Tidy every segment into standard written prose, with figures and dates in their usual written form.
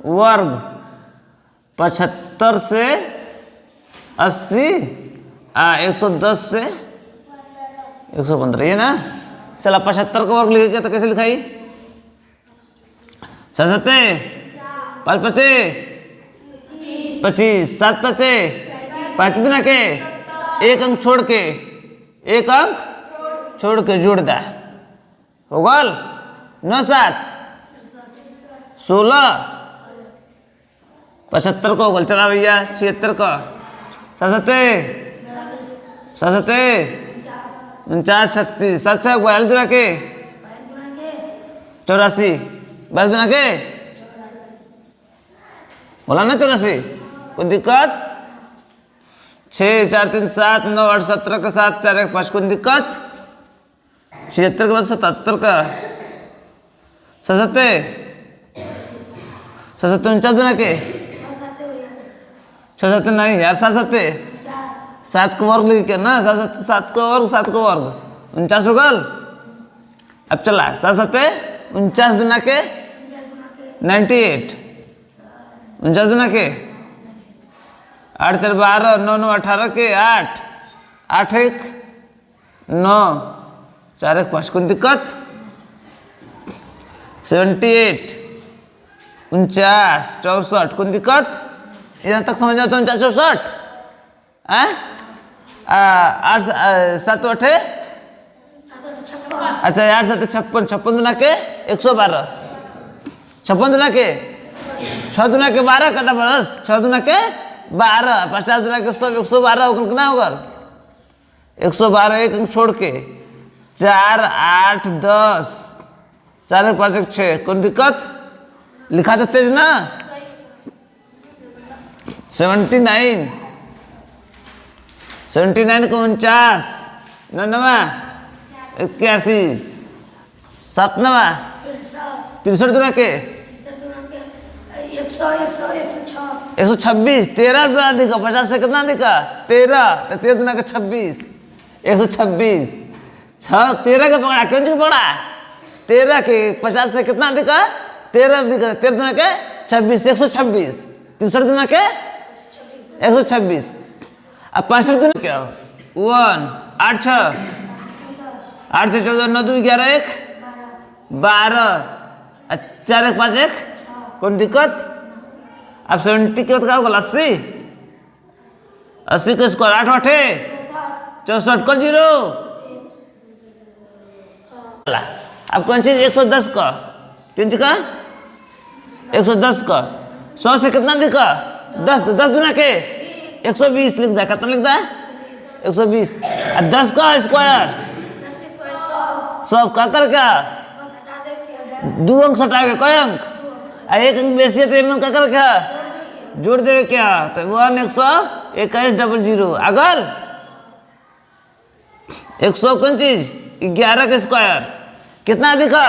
वर्ग 75 से 80 110 से 115, ये ना। चला 75 का वर्ग लिखेगा तो कैसे लिखाई? 7 5 5 25 7 5 5 दुना के एक अंक छोड़ के, एक अंक छोड़ के जोड़ दा होगा 9 7 16 75 को होगा। चला भैया 76 का 7 7 49 36 7 6 42 दुना के 84 22 दुना के बोला ना 84, कोई दिक्कत? 6 4 3 7 9 8 17 का 7 4 1 5, कोई दिक्कत? 76 के बाद 77 का 7 7 49 दुना के 6 7 नहीं यार 7 7 का वर्ग लिख के ना 7 का वर्ग 7 का वर्ग 49 होगा। अब चला 7 49 दुना के 98 49 दुना के 8 4 12 9 9 18 के 8 8 1 9 4 1 5, कोई दिक्कत? 78 49 64, कोई दिक्कत? यहाँ तक समझ जाता हूँ 49 64 8 7 8 अच्छा 8 7 56 56 दुना के 112 56 दुना के 6 दुना के 12 कदा बरस 6 दुना के 12 50 दुना के 100 112 होगा कितना होगा? 112 एक अंक छोड़ के 4 8 10 4 1 5 1 6, कोई दिक्कत? लिखा तो तेज ना। 79 79 को 49 99 81 7 9 63 दुना के 126 13 दुना दिखा 50 से कितना दिखा 13 तो 13 दुना के 26 126 6 13 के पकड़ा क्यों जी पकड़ा 13 के 50 से कितना दिखा 13 दिखा 13 दुना के 26 126 63 दुना के 126। अब 65 दुना क्या 1 8 6 8 6 14 9 2 11 1 12 4 1 5 1, कोई दिक्कत? अब 70 के बाद क्या होगा 80 80 का स्क्वायर 8 8 64 का 0। अब कौन चीज 110 का 3 का 110 का 100 से कितना दिखा 10 10 दुना के 120 लिख दा कितना लिख दा 120। अब 10 का स्क्वायर 100 का कर क्या 2 अंक हटा के कोई अंक एक अंक बेसी है तो इनमें क्या कर क्या जोड़ देवे क्या तो 1 121 00 अगल 100 कौन चीज 11 का स्क्वायर कितना दिखा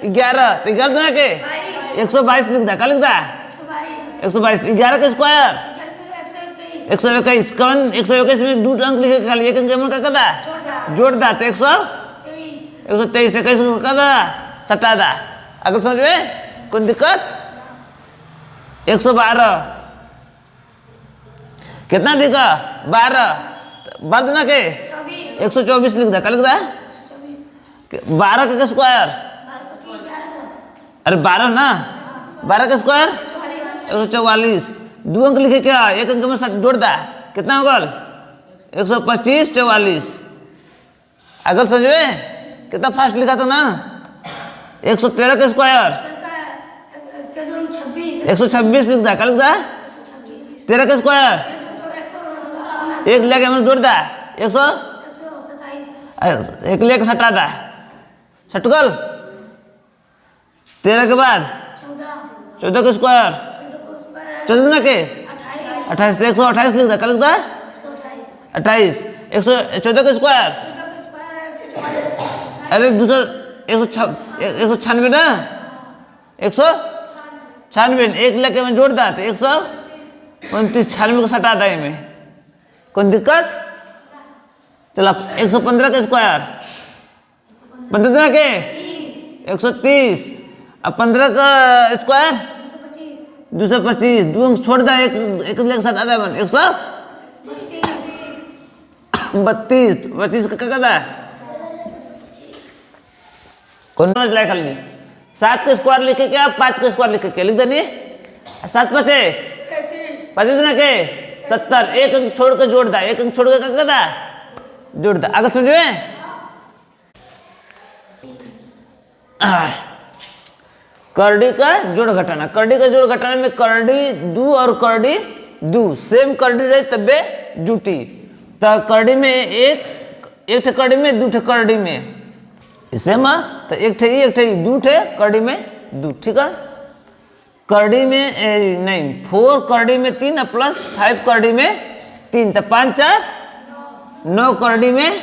11 तो 11 दुना के 122 लिख दा क्या लिख दा 122 11 का स्क्वायर 121 कौन 121 में 2 अंक लिखे खाली एक अंक में क्या करदा जोड़ दा तो 123 21 का दा सटा दा अगर समझ में कोई दिक्कत? 112 कितना दिखा 12 12 दुना के 124 लिख दा क्या लिख दा 12 का स्क्वायर अरे 12 ना 12 का स्क्वायर 144 2 अंक लिखे क्या एक अंक में जोड़ दा कितना होगा 125 44 अगर समझ में कितना फास्ट लिखा था ना 113 का स्क्वायर 126 लिख दा क्या लिख दा 13 का स्क्वायर एक लेके हमने जोड़ दा 100 एक लेके सटा दा सटकल 13 के बाद 14 का स्क्वायर 14 ना के 28 128 लिख दा क्या लिख दा 28 114 का स्क्वायर अरे दूसरा 196 ना 196 एक लेके में जोड़ दा तो 129 96 को सटा दा में कोई दिक्कत? चला 115 का स्क्वायर 15 के 130 अब 15 का स्क्वायर 225, 2 अंक छोड़ दा, एक एक लेके सटा दे बन 132, 25 का क्या था कौन समझ लायक कर ली 7 का स्क्वायर लिखे क्या 5 का स्क्वायर लिखे क्या लिख देनी 7 बचे 25 ना के 70, एक अंक छोड़ के जोड़ दा, एक अंक छोड़ के क्या था जोड़ दा, अगर समझ में करड़ी का जोड़ घटाना, करड़ी का जोड़ घटाने में करड़ी दू और करड़ी दू सेम करड़ी रही तबे जुटी, तो करड़ी में एक करड़ी में दू करड़ी में सेम है, तो एक ठे दू ठे करड़ी में दू, ठीक है। करड़ी में नहीं 4 करड़ी में 3 प्लस 5 करड़ी में 3, तो 5 4 9 करड़ी में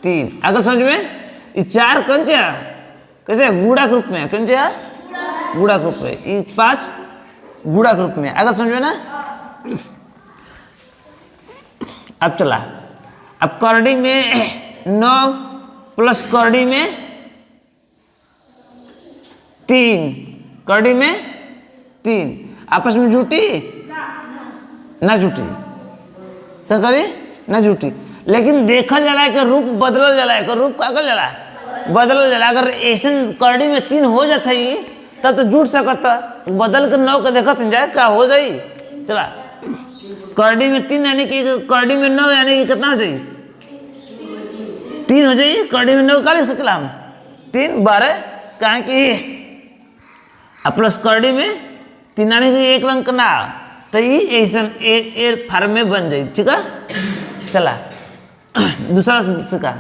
3, अगर समझ में ये 4 कौन सा कैसे गुड़ा के रूप में कौन सा गुड़ा के रूप में, ये 5 गुड़ा के रूप में, अगर समझ में ना। अब चला, अब करड़ी में 9 प्लस करड़ी में 3, करड़ी में 3 आपस में जुटी ना जुटी, क्या करी ना जुटी, लेकिन देखल जाला कि रूप बदलल जाला, रूप का कर जाला बदलल जाला, अगर ऐसे करड़ी में 3 हो जाता ही तब तो जुट सकता, बदल के 9 का देखत जाए क्या हो जाई। चला करड़ी में 3 यानी कि करड़ी में 9 यानी कि कितना हो जाए 3 हो जाए, करड़ी में 9 का लिख सकला हम 3 12, कहा कि प्लस करड़ी में 3 यानी कि 1 अंक ना, तो ये ऐसा ए फार्म में बन जाए, ठीक है। चला दूसरा का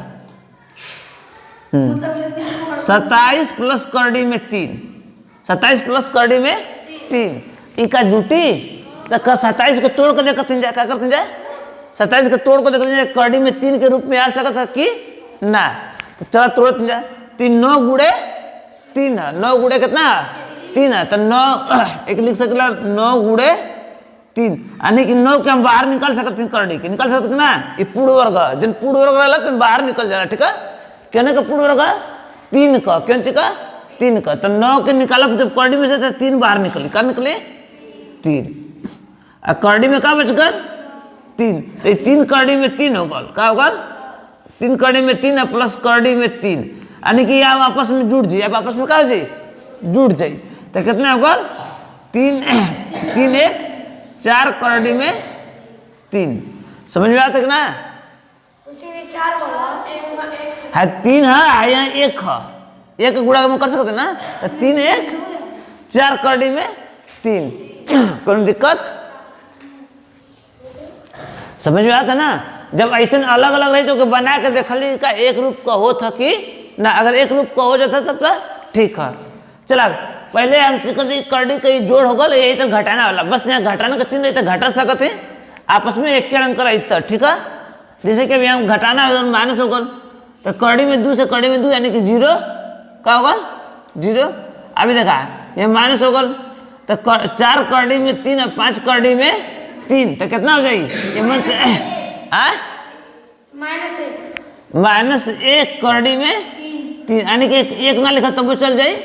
27 प्लस करड़ी में 3, 27 प्लस करड़ी में 3 इका जुटी, तो 27 को तोड़ के देखते जाए, क्या करते जाए 27 को तोड़ के देखते जाए, करड़ी में 3 के रूप में आ सकता है कि ना, तो चला तोड़ते जाए, 3 9 गुड़े 3 है, 9 गुड़े कितना 3 है, तो 9 एक लिख सकला 9 गुड़े 3 यानी कि 9 के हम बाहर निकाल सकते हैं, करड़ी के निकाल सकते ना, ये पूर्ण वर्ग जिन पूर्ण वर्ग रहा तो बाहर निकल जाला, ठीक है। कहने का पूर्ण वर्ग 3 का क्यों चिका 3 का, तो 9 के निकाला जब करड़ी में से तो 3 बाहर निकली, क्या निकले 3, और करड़ी में क्या बच गया 3, तो 3 करड़ी में 3 होगा, क्या होगा 3 करड़ी में 3 है प्लस करड़ी में 3 यानी कि आप आपस में जुड़ जाइए, आप आपस में क्या हो जाए जुड़ जाइए, तो कितना होगा 3 3 1 4 करड़ी में 3, समझ में आता है ना, है 3 है यहाँ 1 है, 1 गुणा हम कर सकते ना, तो 3 1 4 करड़ी में 3 कोई दिक्कत समझ में आता ना। जब ऐसे अलग अलग रही तो बना के देख ली का एक रूप का हो था कि ना, अगर एक रूप का हो जाता तब तो ठीक है। चला पहले हम करड़ी का जोड़ होगा, यही तो घटाना वाला, बस यहाँ घटाना का चिन्ह तो घटा सकते हैं आपस में एक के अंक रहा, ठीक है। जैसे कि यहाँ घटाना होगा माइनस होगा, तो करड़ी में 2 से करड़ी में 2 यानी कि 0 क्या होगा 0, अभी देखा ये माइनस होगा, तो 4 करड़ी में 3 और 5 करड़ी में 3, तो कितना हो जाएगी ये मन से -1 करड़ी में 3 यानी कि एक ना लिखा तो वो चल जाए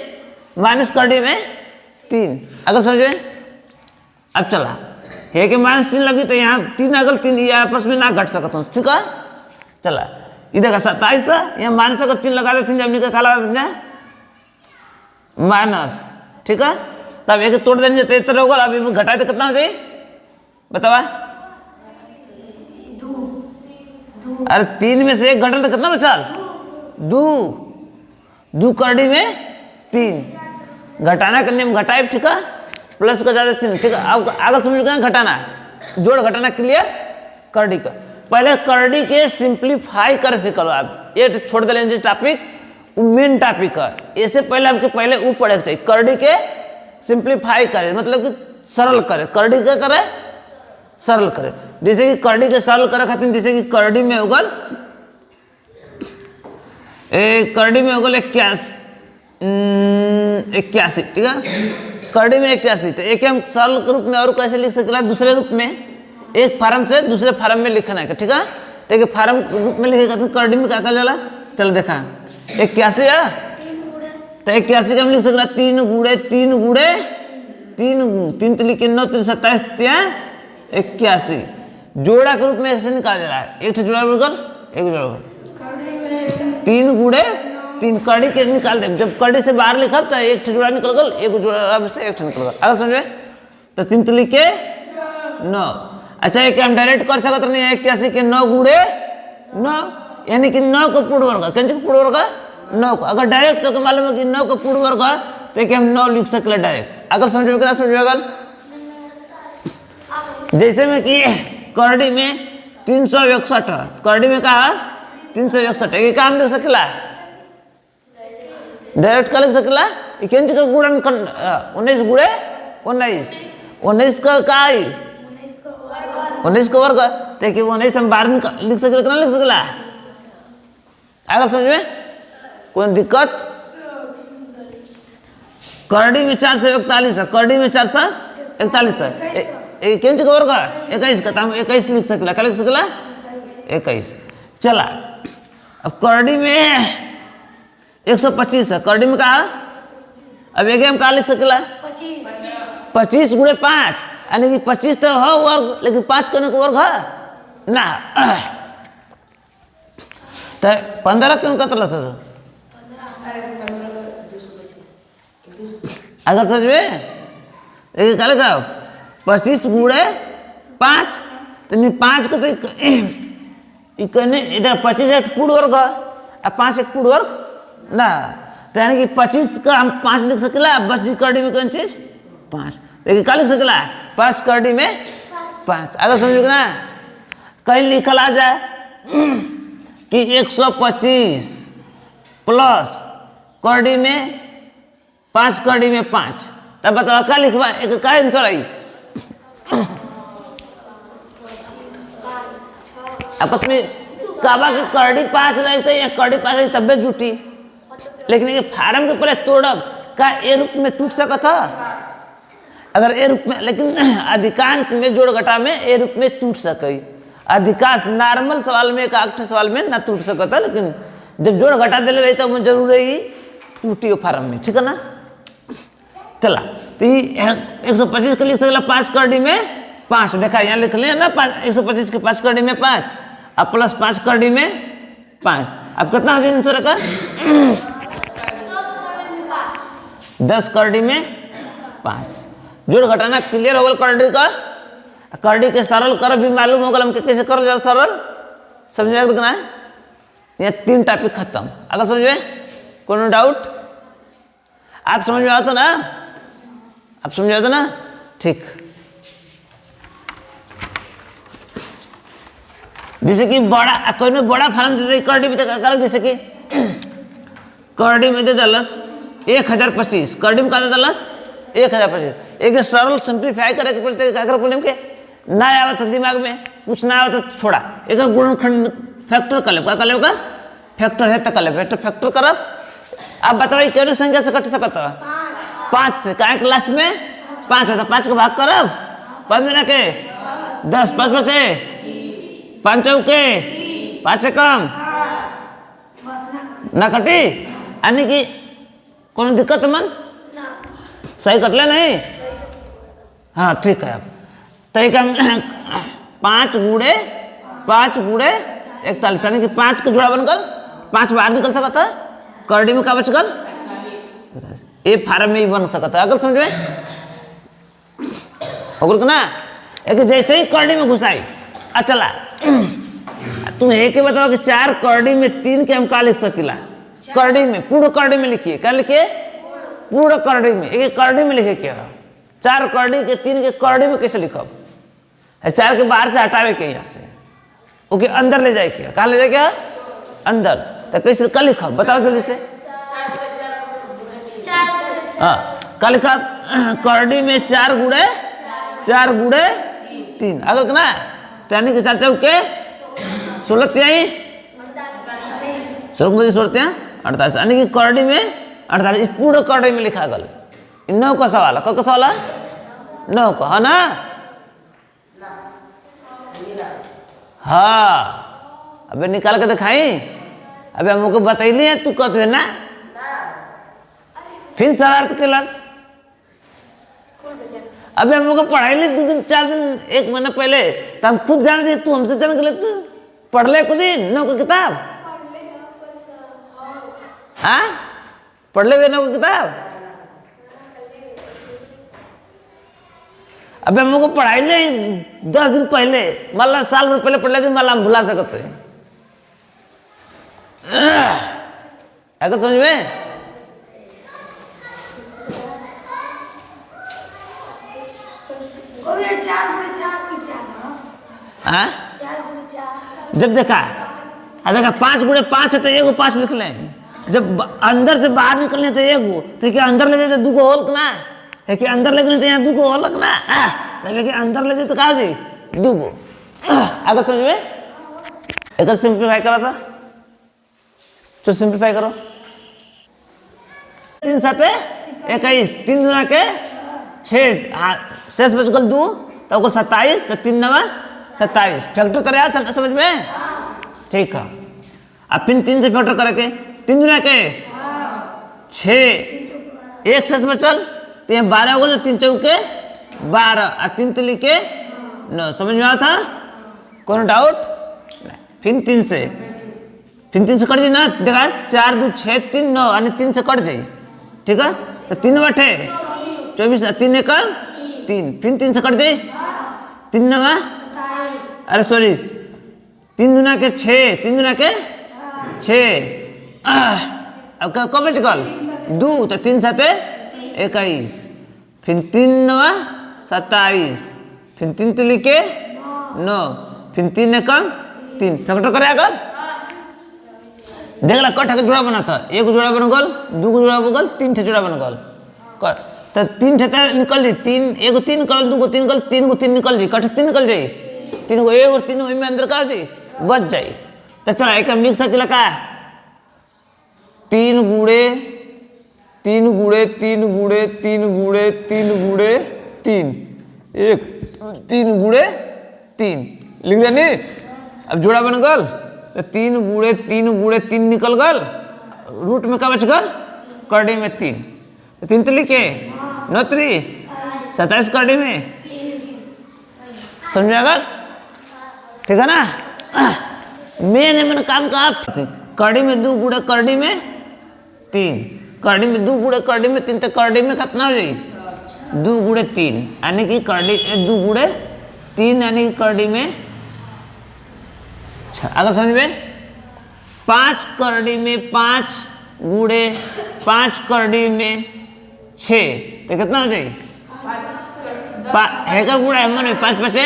माइनस करड़ी में 3, अगर समझे। अब चला है कि माइनस 3 लगी तो यहाँ 3 अगर 3 ये आपस में ना घट सकता हूँ, ठीक है। चला इधर का 27 है, यहाँ माइनस अगर चिन्ह लगा देते हैं जब निकल लगा देते हैं माइनस, ठीक है। तब एक तोड़ देने जाते इतना होगा, अभी घटाए तो कितना हो जाए बतावा, अरे 3 में से 1 घटा तो कितना बचा 2 करड़ी में 3, घटाना करने में घटाए, ठीक है, प्लस का ज्यादा 3, ठीक है। अब अगर समझ गए घटाना जोड़ घटाना क्लियर करड़ी का, पहले करड़ी के सिंप्लीफाई कर सकलो आप, ये छोड़ दे टॉपिक मेन टॉपिक है, इससे पहले आपके पहले वो पढ़े चाहिए करड़ी के सिंप्लीफाई करे, मतलब कि सरल करे, करड़ी क्या करे सरल करे। जैसे कि करड़ी के सरल करे खातिर जैसे कि करड़ी में होगल करड़ी में होगल 81, ठीक है, करड़ी में 81, तो एक हम सरल के रूप में और कैसे लिख सकते दूसरे रूप में, एक फार्म से दूसरे फार्म में लिखना है, ठीक है। तो एक फार्म रूप में लिखेगा तो करड़ी में क्या जाला, चल देखा 81 है, तो 81 का हम लिख सकते 3 गुड़े तीन तिली के 9 3 27 3 81 जोड़ा के रूप में ऐसे निकाल रहा है। एक जोड़ा बिल्कुल एक जोड़ा 3 गुणे 3 कड़ी के निकाल दे। जब कड़ी से बाहर लिखा तो एक जोड़ा निकल गल, एक जोड़ा से एक निकल गल। अगर समझे तो 3 तिली के 9। अच्छा एक हम डायरेक्ट कर सकते नहीं 81 के 9 गुणे 9 यानी कि 9 को पूर्ण वर्ग कौन सा पूर्ण वर्ग 9 को। अगर डायरेक्ट तो मालूम है कि 9 को पूर्ण वर्ग तो हम 9 लिख सकते डायरेक्ट। अगर समझो क्या समझेगा जैसे में कि करड़ी में 361 करड़ी में कहा 361 एक काम लिख सकला डायरेक्ट का लिख सकला इकेंच का गुणन 19 गुणे 19 का का 19 का वर्ग तो 19 हम बाहर लिख सकला कितना लिख सकला। अगर समझ में कोई दिक्कत करड़ी में 441 है करड़ी में 441 है केंच का वर्ग 21 का हम 21 लिख सकला क्या लिख सकला 21। चला अब करड़ी में 125 है करड़ी में कहा अब एक हम कहा लिख सकला 25 गुणे 5 यानी कि 25 तो है वर्ग लेकिन 5 करने का वर्ग है ना तो 15 क्यों कतला से अगर सच में एक क्या लिखा 25 गुणे 5 तो नहीं 5 को तो इतने 25 एक पूर्ण वर्ग है 5 एक पूर्ण वर्ग ना तो यानी कि 25 का हम 5 लिख सकला बस जी करड़ी में कौन चीज 5 लेकिन क्या लिख सकला 5 करड़ी में 5। अगर समझो ना कहीं लिखल आ जाए कि 125 प्लस करड़ी में 5 करड़ी में 5 तब बताओ क्या लिखवा एक का आंसर आई आपस में काबा की करड़ी 5 रहते या करड़ी 5 रही तब जुटी लेकिन ये फार्म के पहले तोड़ब का ए रूप में टूट सकता था अगर ए रूप में लेकिन अधिकांश में जोड़ घटा में ए रूप में टूट सके अधिकांश नॉर्मल सवाल में एक सवाल में ना टूट सकता लेकिन जब जोड़ घटा दे रही तो जरूर ही टूटी फार्म में ठीक है ना। चला तो 125 का लिख सकला 5 करड़ी में 5 देखा यहाँ लिख लिया ना 125 के 5 करड़ी में 5 अब प्लस 5 करड़ी में 5 अब कितना हो जाए का 10 करड़ी में 5 जोड़ घटाना क्लियर हो गया करड़ी का करड़ी के सरल कर भी मालूम हो गया हम कैसे कर जाए सरल समझ में कितना है यहाँ 3 टॉपिक खत्म। अगर समझ में कोनो डाउट आप समझ में आता ना आप समझ आता ना ठीक। जैसे कि बड़ा कोई बड़ा फार्म दे करड़ी में तो जैसे कि करड़ी में दे दलस 1025 करड़ी में का दे दलस 1025 एक सरल सिंप्लीफाई करे के पड़ते क्या कर प्रॉब्लम के ना आवत दिमाग में कुछ ना आवत छोड़ा एक गुणनखंड फैक्टर कर ले क्या कर ले का फैक्टर है तो कर ले बेटा फैक्टर करब आप बताइए कितनी संख्या से कट सकता 5 से काहे के लास्ट में 5 है तो 5 का भाग करब 5 में ना के 10 5 से 5 चौके 5 से कम ना कटी यानी कि कोई दिक्कत मन सही कटले नहीं हाँ ठीक है। अब तो एक हम 5 गुणे 41 यानी कि 5 का जोड़ा बनकर 5 बाहर निकल सकता है करड़ी में का बच गल ए फार्म में ही बन सकता है। अगर समझ में हो ना एक जैसे ही करड़ी में घुसाई चला तू एक ही बताओ कि 4 करड़ी में 3 के हम का लिख सकीला करड़ी में पूर्ण करड़ी में लिखिए क्या लिखिए पूर्ण करड़ी में एक करड़ी में लिखे क्या 4 करड़ी के 3 के करड़ी में कैसे लिखब 4 के बाहर से हटावे के यहाँ से ओके अंदर ले जाए क्या कहाँ ले जाए क्या अंदर तो कैसे कल लिखब बताओ जल्दी से हाँ कल लिखा करड़ी में 4 गुणे 3 अगर ना यानी कि 4 चौके 16 त्याई 16 बजे 16 त्या 48 यानी कि करड़ी में 48 पूर्ण करड़ी में लिखा गल 9 का सवाल है का सवाल है 9 का है ना हाँ अबे निकाल के दिखाई अबे हमको बतैली है तू कहते ना फिर शरारत क्लास अबे हम लोग को पढ़ाई ले 2 दिन 4 दिन 1 महीना पहले, तो हम खुद जान दे, तू हमसे जान के ले, तू पढ़ ले खुद ही नौ को किताब। हाँ पढ़ ले वे नौ को किताब। अबे हम लोग को पढ़ाई ले 10 दिन पहले, मान साल भर पहले पढ़ ले, मान हम भुला सकते हैं। अगर समझ में हाँ? जब देखा 5 गुणे 5 है तो 1 5 लिख लें। जब अंदर से बाहर निकलने तो 1 तो क्या अंदर ले जाए तो 2 को होल ना है कि अंदर लेके तो यहाँ 2 को होल ना, तब कि अंदर ले जाए तो कहा जी 2 को। अगर समझ में एक सिंप्लीफाई करा था, तो सिंप्लीफाई करो। 3 7 21, 3 दूना के 6, शेष बच गल 2 तो 27, तो 3 9 27। फैक्टर करे था ना समझ में, ठीक है। अब फिर 3 से फैक्टर करके 3 दूना के 6, 1 शेष बचल तो यहाँ 12 हो गए, 3 चौके 12 और 3 तिली के 9। समझ में आया था, कोनो डाउट? फिर 3 से कट जाए ना, देखा 4 2 6 3 9 यानी 3 से कट जाए, ठीक है। तो 3 8 24, 3 1 3, फिर 3 से कट जाए, 3 9 अरे सॉरी 3 दूना के 6, 3 दूना के 6। अब कब बच गल 2, तो 3 7 21, फिर 3 9 27, फिर 3 तिली के 9, फिर 3 1 3। फैक्टर करे अगर देख ला कट जोड़ा बना था, 1 जोड़ा बन गल, 2 जोड़ा बन गल, 3 जोड़ा बन गल। तो 3 निकल जाए, 3 1 3 निकल, 2 3 निकल, 3 3 निकल जाए, कट 3 निकल जाए, 3 को 1 और 3 में अंदर का जाए बच जाए। तो चला एक लिख सके का 3 गुणे 3 गुणे 3 गुणे 3 गुणे 3 गुणे 3, 1 3 गुणे 3 लिख दिया नहीं। अब जोड़ा बन गल, तो 3 गुणे 3 गुणे 3 निकल गल, रूट में क्या बच गल, करड़ी में 3, तो 3 तिली के 9 3 27 करड़ी में। समझ में आ गल, ठीक है ना। मैंने मैंने काम कहा, करड़ी में 2 गुणे करड़ी में 3, करड़ी में 2 गुणे करड़ी में 3, तो करड़ी में कितना हो जाए 2 गुणे 3 यानी कि करड़ी 2 गुणे 3 यानी कि करड़ी में 6। अगर समझ में 5 करड़ी में 5 गुणे 5 करड़ी में 6, तो कितना हो जाए हैकर गुणा है मन 5 5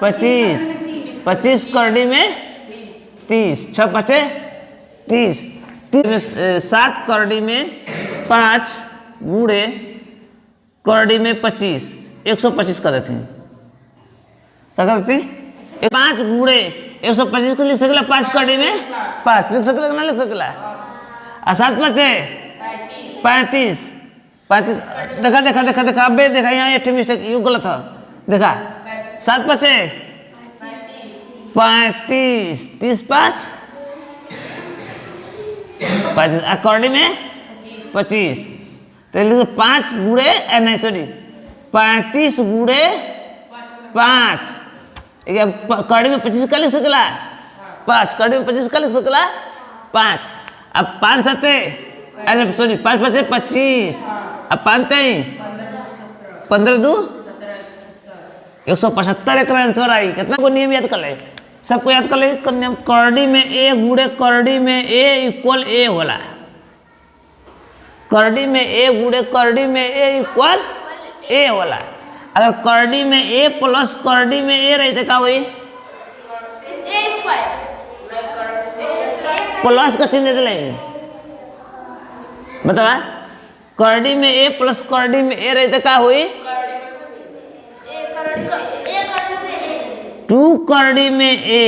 25, 25 करड़ी में 30, 6 5 30, 7 करड़ी में 5 गुणे करड़ी में 25, 125 कर देते हैं। क्या कर देते हैं 5 गुणे 125 को लिख सकला, 5 करड़ी में 5 लिख सकला ना लिख सकला, और 7 5 35 35। देखा देखा देखा देखा अबे देखा यहाँ एक मिस्टेक यू गलत है, देखा 7 5 35, 30 5 35 करड़ी में 25, तो 5 गुणे नहीं सॉरी 35 गुणे 5, करड़ी में 25 का लिख सकला 5, करड़ी में 25 का लिख सकला 5। अब 5 7 अरे सॉरी 5 5 25, अब 5 3 15 2 175 एक आंसर आई। कितना को नियम याद कर ले, सबको याद कर ले। करड़ी में ए गुणे करड़ी में ए इक्वल ए होला, करड़ी में ए गुणे करड़ी में ए इक्वल ए होला। अगर करड़ी में ए प्लस करड़ी में ए रही तो क्या हुई प्लस का चिन्ह दे ले, बतावा करड़ी में ए प्लस करड़ी में ए रही तो क्या हुई 2 करड़ी में ए,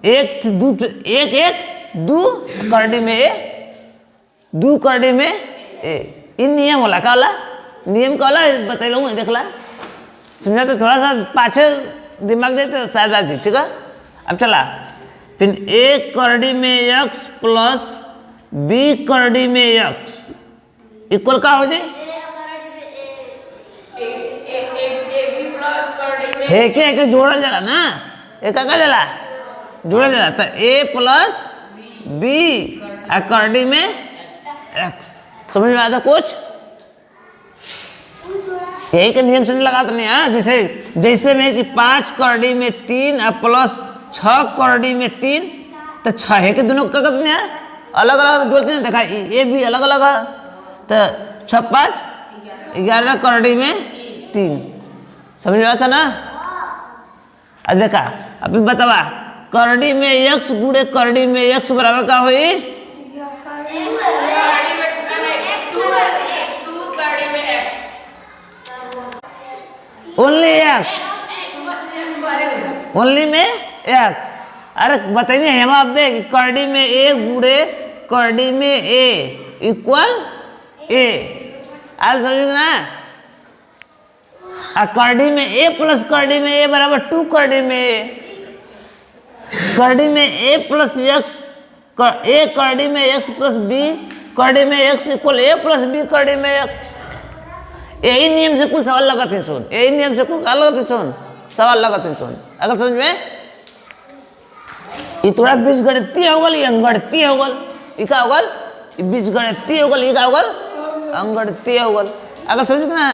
1 2 1 1 2 करड़ी में ए 2 करड़ी में ए। इन नियम होला का होला, नियम का होला बतैलू देख ला, समझा तो थोड़ा सा पाछे दिमाग जाए तो शायद आ जी, ठीक है। अब चला फिर ए करड़ी में x प्लस बी करड़ी में x इक्वल का हो जाए है के जोड़ल जाला ना, एक का जाला जोड़ल जाला, तो a प्लस b और करडी में x। समझ में आता कुछ? यही का नियम से नहीं लगाते नहीं। हाँ, जैसे में कि 5 करडी में 3 और प्लस 6 करडी में 3, तो 6 है कि दोनों का करते हैं अलग अलग जोड़ते हैं। देखा ये भी अलग अलग है, तो 6 5 11 करडी में 3। समझ में आता ना? अब देखा अभी बतावा, करडी में x गुणे करडी में x बराबर का हुई? ओनली x, ओनली में x। अरे बताइए हम आप कि करडी में a गुणे करडी में a इक्वल a। आप समझेंगे ना? और करडी में a प्लस करडी में a बराबर 2 करडी में a। करडी में a प्लस x, a करडी में x प्लस b करडी में x equal a plus b करडी में x। यही नियम से कुल सवाल लगाते हैं सुन, यही नियम से कुल लगाते सुन सवाल लगाते हैं सुन। अगर समझ में ये थोड़ा बीज गणितीय होगल, ये अंगणितीय होगल, ये क्या होगल? ये बीज गणितीय होगल, ये क्या होगल? अंगणितीय होगल। अगर समझ में ना